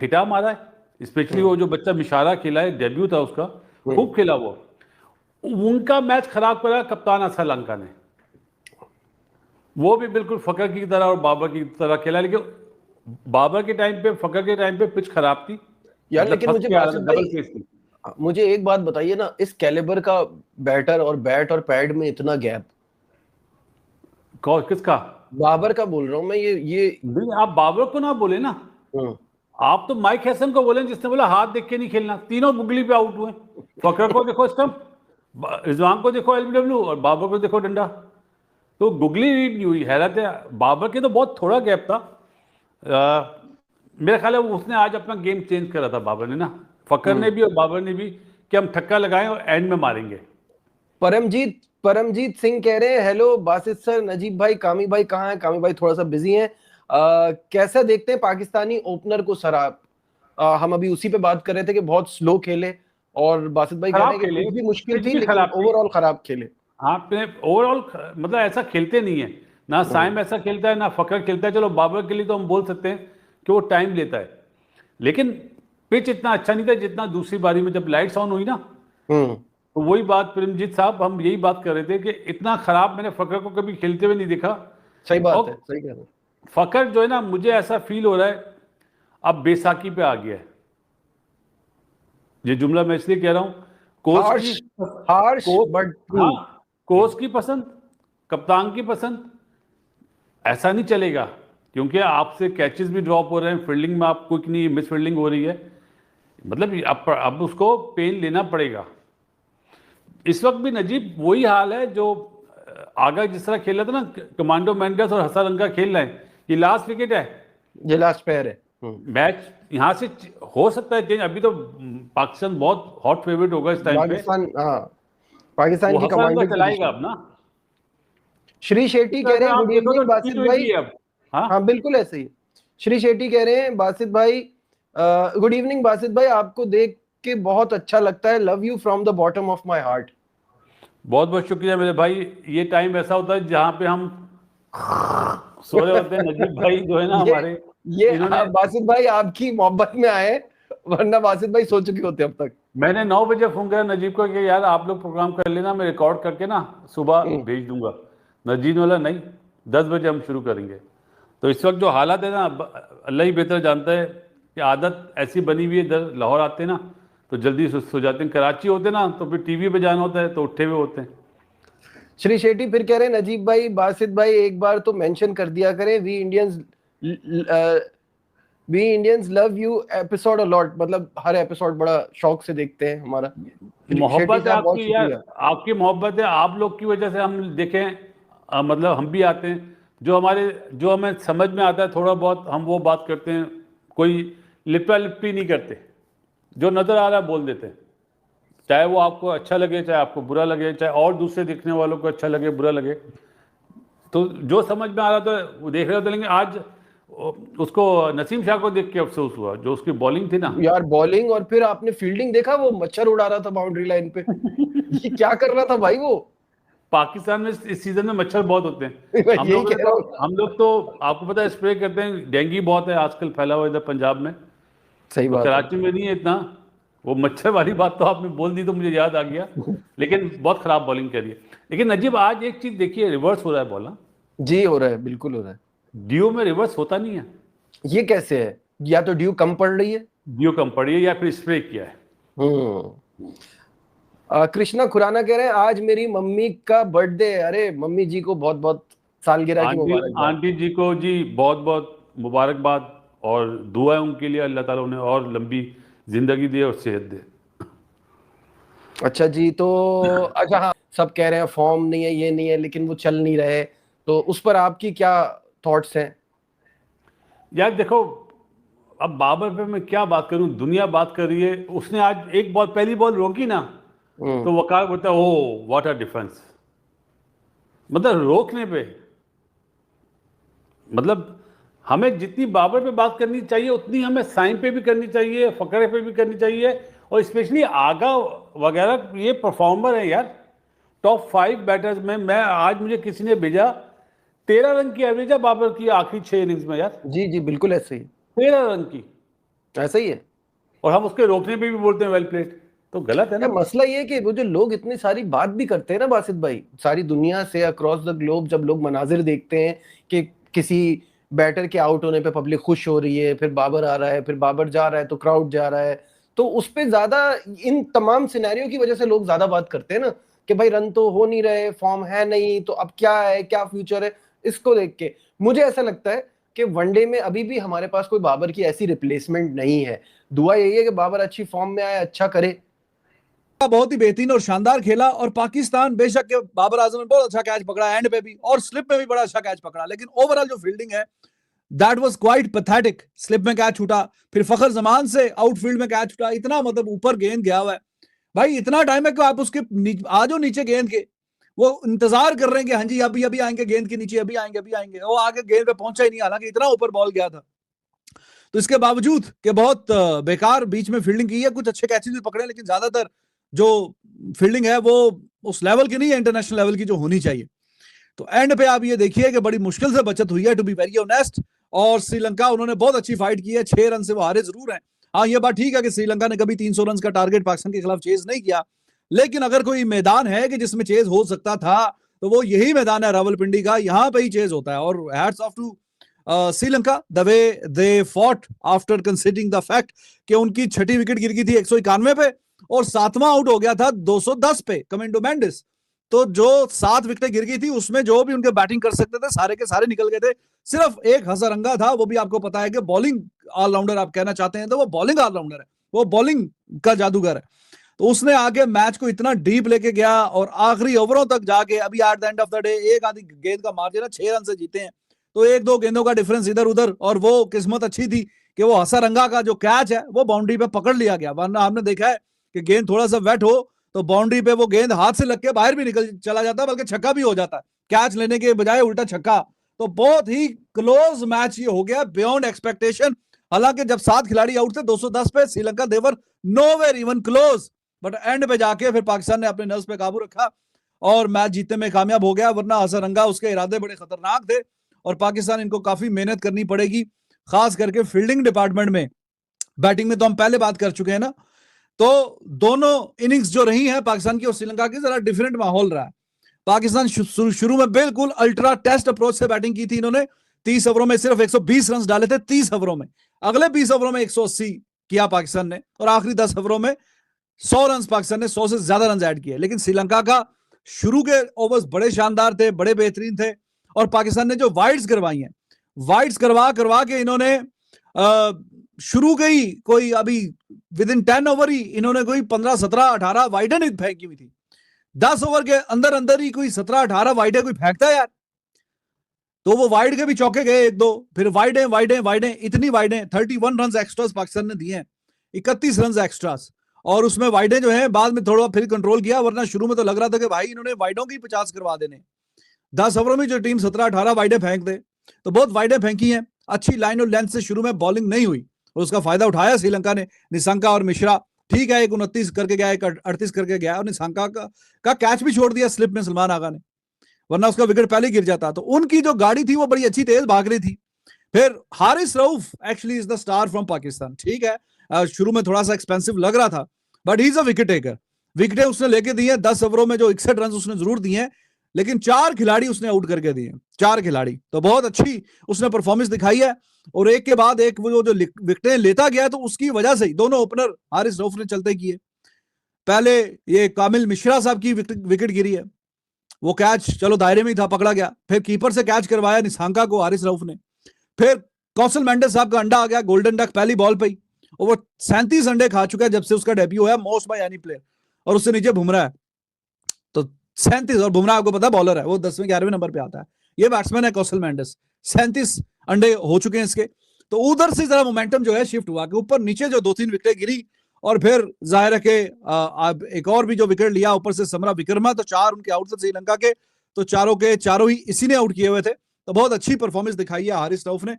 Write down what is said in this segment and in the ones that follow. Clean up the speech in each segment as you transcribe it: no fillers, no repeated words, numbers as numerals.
खिटा मारा है। स्पेशली वो जो बच्चा मिशारा खेला है, डेब्यू था उसका, खूब खेला वो। उनका मैच खराब करा कप्तान श्रीलंका ने। वो भी बिल्कुल फकर की तरह और बाबर की तरह खेला, लेकिन बाबर के टाइम पे, फकर के टाइम पे पिच खराब थी, यार मतलब लेकिन फंस मुझे के आ रहा बासित था, डबल भाई, पेस थी। मुझे एक बात बताइए ना, इस कैलिबर का बैटर और बैट और पैड में इतना गैप, किसका? बाबर का बोल रहा हूँ मैं, ये नहीं, आप बाबर को ना बोले ना, हम्म। आप तो माइक हैसन को बोले जिसने बोला हाथ देख के नहीं खेलना। तीनों बुगली पे आउट हुए। फकर को देखो स्टंप, रिजवान को देखो एलबीडब्ल्यू, और बाबर को देखो डंडा। तो गुगली रीड नहीं हुई। हैरत है, बाबर के तो बहुत थोड़ा गैप था। मेरा ख्याल है उसने आज अपना गेम चेंज करा था बाबर ने ना, फकर ने भी और बाबर ने भी, कि हम ठक्का लगाएं और एंड में मारेंगे। परमजीत सिंह कह रहे हैं, हेलो बासित सर, नजीब भाई, कामी भाई कहाँ है? कामी भाई थोड़ा सा बिजी हैं। कैसा देखते हैं पाकिस्तानी ओपनर को सर आप? हम अभी उसी पे बात कर रहे थे कि बहुत स्लो खेले, और बासित भाई कह रहे खराब हैं कि खेले, पिच भी मुश्किल पिच थी भी लेकिन खराब थी। ओवरऑल खराब खेले। आपने ओवरऑल मतलब ऐसा खेलते नहीं है ना, साइम ऐसा खेलता है ना फकर खेलता है। चलो बाबर के लिए तो हम बोल सकते हैं कि वो टाइम लेता है, लेकिन पिच इतना अच्छा नहीं था जितना दूसरी बारी में जब लाइट्स ऑन हुई ना। हम्म। तो वही बात प्रेमजीत साहब, हम यही बात कर रहे थे कि इतना खराब मैंने फकर को कभी खेलते हुए नहीं देखा। सही बात है, और सही कह रहे हैं। फकर जो है ना, मुझे ऐसा फील हो रहा है अब बेसाखी पे आ गया है। ये जुमला मैं इसलिए कह रहा हूं, कोच की, harsh, harsh coach, but true. हाँ, कोच की पसंद, कप्तान की पसंद, ऐसा नहीं चलेगा। क्योंकि आपसे कैचेस भी ड्रॉप हो रहे हैं, फील्डिंग में आप क्विक नहीं, मिस फील्डिंग हो रही है। मतलब अब उसको पेन लेना पड़ेगा। इस वक्त भी नजीब वही हाल है जो आगा जिस तरह खेल रहा था ना, कमांडो मैनगस और हसारंगा खेल रहे हैं। ये लास्ट विकेट है, ये लास्ट पेयर है। मैच यहाँ से हो सकता है चेंज। अभी तो पाकिस्तान बहुत हॉट फेवरेट होगा इस टाइम पे। पाकिस्तान, हाँ, वो पाकिस्तान की हसारंगा कमांडिंग चलाएगा पोजीशन। अब ना। श्री इस शेट्टी तरह कह से रहे हैं, आप गुड देखो तो इवनिंग बासित भाई। T20 है अब। हाँ, हाँ बिल्कुल ऐसे ही। श्री शेट्टी कह रहे हैं, बासित भाई, गुड इवनिंग बासित भाई, आपको देख के बहुत अच्छा लगता है, love you from the bottom of my heart. बहुत बहुत शुक्रिया मेरे भाई। ये टाइम ऐसा होता है जहाँ पे हम सो रहे होते हैं। नजीब भाई जो है ना ये हमारे, ये इन्होंने, बासित भाई आपकी मोहब्बत में आए, वरना बासित भाई सो चुके होते अब तक। मैंने 9 बजे फोन किया नजीब को कि यार आप लोग प्रोग्राम कर लेना, मैं रिकॉर्ड करके ना सुबह हम्म। भेज दूंगा। नजीब ने बोला नहीं, 10 बजे हम शुरू करेंगे। तो इस वक्त जो हालात है ना, अल्लाह ही बेहतर जानता है कि आदत ऐसी बनी हुई है। इधर लाहौर आते ना तो जल्दी सुस्त हो जाते हैं, कराची होते ना तो फिर टीवी पे जाना होता है तो उठे हुए होते हैं। श्री शेट्टी फिर कह रहे हैं, नजीब भाई, बासित भाई एक बार तो मेंशन कर दिया करें, we Indians love you episode a lot, मतलब हर एपिसोड बड़ा शौक से देखते हैं हमारा। शेट्टी मोहब्बत है साहब बहुत आपकी यार, शुक्रिया। आपकी मोहब्बत है। आप लोग की वजह से हम देखें, मतलब हम भी आते हैं। जो हमें समझ में आता है थोड़ा बहुत, हम वो बात करते हैं। कोई लिपा लिपटी नहीं करते, जो नजर आ रहा है बोल देते हैं। चाहे वो आपको अच्छा लगे, चाहे आपको बुरा लगे, चाहे और दूसरे देखने वालों को अच्छा लगे बुरा लगे। तो जो समझ में आ रहा था वो देख रहे थे। लेकिन आज उसको, नसीम शाह को देख के अफसोस हुआ, जो उसकी बॉलिंग थी ना। यार बॉलिंग, और फिर आपने फील्डिंग देखा, वो मच्छर उड़ा रहा था बाउंड्री लाइन पे। ये क्या कर रहा था भाई वो? पाकिस्तान में इस सीजन में मच्छर बहुत होते हैं। मैं यही कह रहा हूँ। हम लोग तो आपको पता है स्प्रे करते हैं। डेंगू बहुत है आजकल फैला हुआ इधर पंजाब में। सही तो बात है। कराची में नहीं है इतना। वो मच्छर वाली बात तो आपने बोल दी तो मुझे याद आ गया। लेकिन बहुत खराब बॉलिंग करी है। लेकिन नजीब आज एक चीज देखिए, रिवर्स हो रहा है बॉल ना। जी हो रहा है, बिल्कुल हो रहा है। ड्यू में रिवर्स होता नहीं है। ये कैसे है? या तो ड्यू कम पड़ रही है। ड्यू कम पड़ी है या फिर स्प्रे किया है। हम्म। कृष्णा खुराना कह रहे हैं, आज मेरी मम्मी का बर्थडे है। अरे मम्मी जी को बहुत बहुत सालगिरह की आंटी मुबारकबाद। आंटी जी को जी बहुत बहुत मुबारकबाद, और दुआ है उनके लिए, अल्लाह ताला उन्हें और लंबी जिंदगी दे और सेहत दे। अच्छा जी, तो अच्छा, हाँ, सब कह रहे हैं फॉर्म नहीं है, ये नहीं है, लेकिन वो चल नहीं रहे, तो उस पर आपकी क्या थॉट्स हैं? यार देखो, अब बाबर पे मैं क्या बात करूं, दुनिया बात कर रही है। उसने आज एक बॉल, पहली बॉल रोकी ना, हम्म। तो वकार बोलता है ओ व्हाट अ डिफेंस। मतलब रोकने पे, मतलब हमें जितनी बाबर पे बात करनी चाहिए उतनी हमें साइम पे भी करनी चाहिए, फकरे पे भी करनी चाहिए। और स्पेशली आगा वगैरह, ये परफॉर्मर है यार। टॉप 5 बैटर्स में, मैं आज मुझे किसी ने भेजा 13 रन की एवरेज है बाबर की आखिरी 6 इनिंग्स में यार। जी जी बिल्कुल ऐसे ही। 13 रन की। ऐसा ही है। और हम उसके रोकने पे भी बोलते हैं वेल प्लेड, तो गलत है ना। यार मसला ये है कि वो जो लोग इतनी सारी बात भी करते हैं ना बासित भाई, सारी दुनिया से अक्रॉस द ग्लोब, जब लोग मनाजिर देखते हैं कि किसी बैटर के आउट होने पे पब्लिक खुश हो रही है, फिर बाबर आ रहा है, फिर बाबर जा रहा है तो क्राउड जा रहा है, तो उस पे ज्यादा इन तमाम सिनेरियो की वजह से लोग ज्यादा बात करते हैं ना, कि भाई रन तो हो नहीं रहे, फॉर्म है नहीं, तो अब क्या है, क्या फ्यूचर है। इसको देख के मुझे ऐसा लगता है कि वनडे में अभी भी हमारे पास कोई बाबर की ऐसी रिप्लेसमेंट नहीं है। दुआ यही है कि बाबर अच्छी फॉर्म में आए, अच्छा करे। बहुत ही बेहतरीन और शानदार खेला, और पाकिस्तान बेशक के बाबर आजम ने बहुत अच्छा कैच पकड़ा एंड पे भी, और स्लिप में भी बड़ा अच्छा कैच पकड़ा, लेकिन ओवरऑल जो फील्डिंग है that was quite pathetic. Slip में कैच छूटा, फिर फखर जमान से आउटफील्ड में कैच छूटा, इतना मतलब ऊपर गेंद गया हुआ है भाई, इतना टाइम है कि आप उसके आ जाओ नीचे गेंद के, वो इंतजार कर रहे हैं कि हाँ जी अभी अभी आएंगे गेंद के नीचे, अभी आएंगे अभी आएंगे, वो आगे गेंद पे पहुंचा ही नहीं, हालांकि इतना ऊपर बॉल गया था। तो इसके बावजूद कि बहुत बेकार बीच में फील्डिंग की है, कुछ अच्छे कैचेस भी पकड़े, लेकिन ज्यादातर जो फील्डिंग है वो उस लेवल की नहीं है, इंटरनेशनल लेवल की जो होनी चाहिए। तो एंड पे आप ये देखिए कि बड़ी मुश्किल से बचत हुई है, टू बी वेरी ऑनेस्ट। और श्रीलंका, उन्होंने बहुत अच्छी फाइट की है, 6 रन से वो हारे जरूर हैं। हाँ ये बात ठीक है कि श्रीलंका ने कभी 300 रन का टारगेट पाकिस्तान के खिलाफ चेज नहीं किया, लेकिन अगर कोई मैदान है कि जिसमें चेज हो सकता था तो वो यही मैदान है रावलपिंडी का, यहां पे ही चेज होता है। और hats off to Sri Lanka the way they fought after considering the fact कि उनकी छठी विकेट गिर गई थी 191 पे, और 7वां आउट हो गया था 210 पे कमेंडो मेंडिस। तो जो 7 विकेटें गिर गई थी उसमें जो भी उनके बैटिंग कर सकते थे सारे के सारे निकल गए थे, सिर्फ एक हसरंगा था, वो भी आपको पता है कि बॉलिंग ऑलराउंडर आप कहना चाहते हैं तो वो बॉलिंग ऑलराउंडर है, वो बॉलिंग का जादूगर है। तो उसने आगे मैच को इतना डीप लेके गया और आखिरी ओवरों तक जाके अभी at the end of the day एक आधी गेंद का मार्जिन है, 6 रन से जीते हैं, तो 1-2 गेंदों का डिफरेंस इधर उधर, और वो किस्मत अच्छी थी कि वो हसरंगा का जो कैच है वो बाउंड्री पे पकड़ लिया गया, वरना हमने देखा है कि गेंद थोड़ा सा वेट हो तो बाउंड्री पे वो गेंद हाथ से लग के बाहर भी निकल चला जाता है, बल्कि छक्का भी हो जाता है, कैच लेने के बजाय उल्टा छक्का। तो बहुत ही क्लोज मैच ये हो गया, बियॉन्ड एक्सपेक्टेशन। हालांकि जब 7 खिलाड़ी आउट थे 210 पे, Sri Lanka they were nowhere even close, but end पे जाके फिर पाकिस्तान ने अपने नर्व्स पे काबू रखा और मैच जीतने में कामयाब हो गया, वरना हसरंगा उसके इरादे बड़े खतरनाक थे और पाकिस्तान इनको काफी मेहनत करनी पड़ेगी, खास करके फील्डिंग डिपार्टमेंट में। बैटिंग में तो हम पहले बात कर चुके हैं ना, तो दोनों इनिंग्स जो रही हैं पाकिस्तान की और श्रीलंका की, जरा डिफरेंट माहौल रहा है। पाकिस्तान शुरू में बिल्कुल अल्ट्रा टेस्ट अप्रोच से बैटिंग की थी इन्होंने, 30 ओवरों में सिर्फ 120 रन डाले थे 30 ओवरों में, अगले 20 ओवरों में 180 किया पाकिस्तान ने, और आखिरी 10 ओवरों में 100 रन पाकिस्तान ने 100 से ज्यादा रन ऐड किए। लेकिन श्रीलंका का शुरू के ओवर्स बड़े शानदार थे, बड़े बेहतरीन थे, और पाकिस्तान ने जो वाइड्स करवाई हैं, वाइड्स करवा करवा के इन्होंने शुरू के ही कोई अभी विद इन 10 ओवर ही इन्होंने कोई 15 17 18 वाइडन फेंकी हुई थी, 10 ओवर के अंदर अंदर ही कोई 17 18 वाइडे कोई फेंकता है यार। तो वो वाइड के भी चौके गए 1-2, फिर वाइडे वाइडे वाइडे, इतनी वाइडे 31 रन एक्स्ट्रास पाकिस्तान ने दिए हैं, 31 रन एक्स्ट्रास, और उसमें वाइडे जो है बाद में थोड़ा फिर कंट्रोल किया, वरना शुरू में तो लग रहा था कि भाई इन्होंने वाइडों की 50 करवा देने। 10 ओवरों में जो टीम 17 18 वाइडे फेंक दे, तो बहुत वाइडे फेंकी हैं, अच्छी लाइन और लेंथ से शुरू में बॉलिंग नहीं हुई, और उसका फायदा उठाया श्रीलंका ने। निशंका और मिश्रा ठीक है, एक 29 करके गया, एक 38 करके गया, और निशंका का कैच भी छोड़ दिया स्लिप में सलमान आगा ने, वरना उसका विकेट पहले गिर जाता। तो उनकी जो गाड़ी थी वो बड़ी अच्छी तेज भाग रही थी। फिर Haris Rauf actually is the star from Pakistan, ठीक है शुरू में थोड़ा सा एक्सपेंसिव लग रहा था, but he is a wicket taker, विकेटें उसने लेके दी है 10 ओवरों में, जो 61 रन उसने जरूर दिए हैं, लेकिन 4 खिलाड़ी उसने आउट करके दिए, 4 खिलाड़ी, तो बहुत अच्छी उसने परफॉर्मेंस दिखाई है। और एक के बाद एक वो जो विकेटें लेता गया, तो उसकी वजह से ही दोनों ओपनर हारिस रऊफ ने चलते किए। पहले ये कामिल मिश्रा साहब की विकेट गिरी है, वो कैच चलो दायरे में ही था, पकड़ा गया, फिर कीपर से कैच करवाया निशंका को हारिस रऊफ ने, फिर कौशल मेंडिस साहब का अंडा आ गया, गोल्डन डक पहली बॉल पे ही, और वो 37 अंडे खा चुका है जब से उसका डेब्यू हुआ मोस्ट बाय एनी प्लेयर, और उससे नीचे बुमराह है, तो 37, और बुमराह आपको पता बॉलर है, वो 10वें 11वें नंबर पे आता है, ये बैट्समैन है कौशल मेंडिस, 37 अंडे हो चुके हैं इसके। तो उधर से जरा मोमेंटम जो है शिफ्ट हुआ कि ऊपर नीचे जो 2-3 विकेटें गिरी, और फिर जाहिर है कि एक और भी जो विकेट लिया ऊपर से समरा विक्रमा, तो 4 उनके आउट थे श्रीलंका के, तो चारों के चारों ही इसी ने आउट किए हुए थे। तो बहुत अच्छी परफॉर्मेंस दिखाई है हारिस रऊफ ने,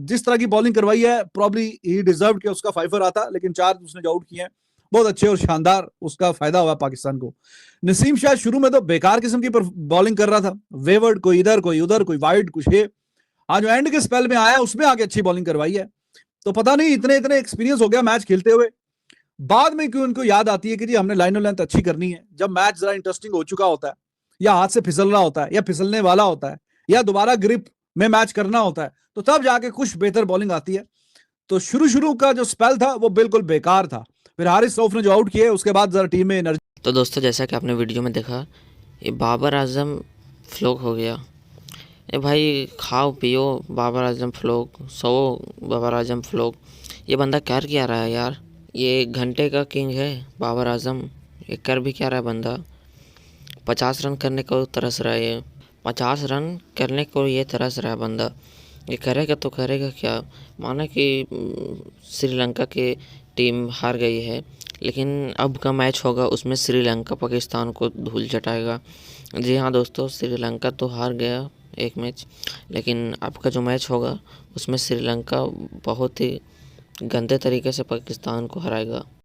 जिस तरह की बॉलिंग करवाई है प्रॉब्ली ही डिजर्व कि उसका 5 आता, लेकिन 4 उसने जो आउट किए हैं बहुत अच्छे और शानदार, उसका फायदा हुआ पाकिस्तान को। नसीम शाह शुरू में तो बेकार किस्म की बॉलिंग कर रहा था, वेवर्ड कोई इधर कोई उधर, कोई वाइड कुछ है, आज जो एंड के स्पेल में आया उसमें आगे अच्छी बॉलिंग करवाई है, तो पता नहीं इतने इतने एक्सपीरियंस हो गया मैच खेलते हुए, बाद में क्यों इनको याद आती है कि जी हमने लाइन लेंथ अच्छी करनी है, जब मैच जरा इंटरेस्टिंग हो चुका होता है, या हाथ से फिसल रहा होता है, या फिसलने वाला होता है, या दोबारा ग्रिप में मैच करना होता है, तो तब जाके कुछ बेहतर बॉलिंग आती है। तो शुरू शुरू का जो स्पेल था वो बिल्कुल बेकार था। फिर हारिस रऊफ ने जो आउट किए उसके बाद जरा टीम में एनर्जी। तो दोस्तों, जैसा कि आपने वीडियो में देखा, ये बाबर आजम फ्लॉप हो गया। ए भाई, खाओ पियो बाबर आजम फ्लॉप, सो बाबर आजम फ्लॉप। ये बंदा क्या रहा है यार? ये घंटे का किंग है बाबर आजम, ये कर भी क्या रहा है बंदा? 50 रन करने को तरस रहा है ये, 50 रन करने को ये तरस रहा है बंदा। ये करेगा तो करेगा क्या? माना कि श्रीलंका की टीम हार गई है, लेकिन अब का मैच होगा उसमें श्रीलंका पाकिस्तान को धूल चटाएगा। जी हाँ दोस्तों, श्रीलंका तो हार गया एक मैच, लेकिन अब का जो मैच होगा उसमें श्रीलंका बहुत ही गंदे तरीके से पाकिस्तान को हराएगा।